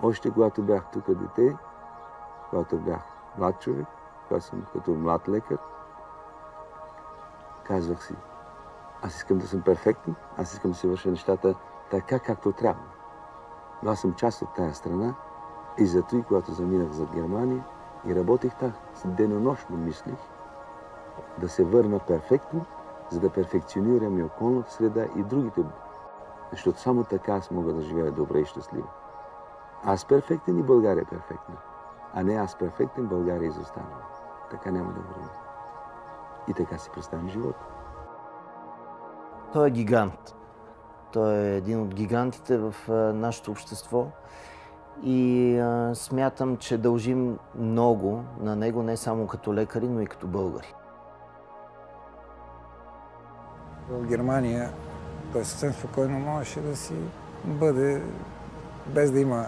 Още когато бях тук дете, когато бях млад човек, когато съм като млад лекар, казвах си, аз искам да съм перфектен, аз искам да си върша нещата така, както трябва. Но аз съм част от тая страна и зато и когато заминах за Германия и работих там, денонощно мислих да се върна перфектно, за да перфекционирам и околната среда и другите. Защото само така аз мога да живея добре и щастливо. Аз перфектен и България е перфектна. А не аз перфектен, България изостанала. Така няма да върви. И така си представим живота. Той е гигант. Той е един от гигантите в нашето общество. И смятам, че дължим много на него, не само като лекари, но и като българи. В Германия той съвсем спокойно можеше да си бъде, без да има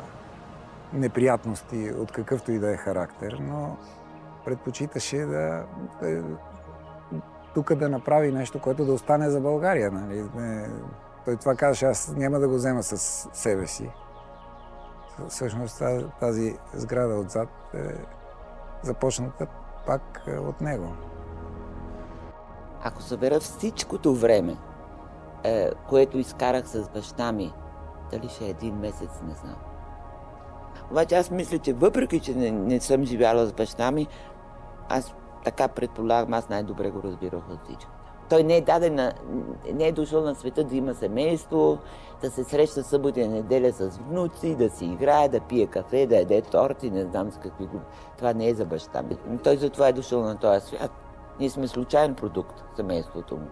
неприятности от какъвто и да е характер, но предпочиташе тук да направи нещо, което да остане за България. Нали? Той това казваше, аз няма да го взема със себе си. Всъщност тази сграда отзад е започната пак от него. Ако събера всичкото време, което изкарах с баща ми, дали ще е един месец, не знам. Обаче аз мисля, че въпреки, че не съм живяла с баща ми, аз така предполагам, аз най-добре го разбирах от всичко. Той не е дошъл на света да има семейство, да се среща събота и неделя с внуци, да си играе, да пие кафе, да яде торти, не знам с какви го. Това не е за баща ми. Той затова е дошъл на този свят. Ние сме случайен продукт, семейството му.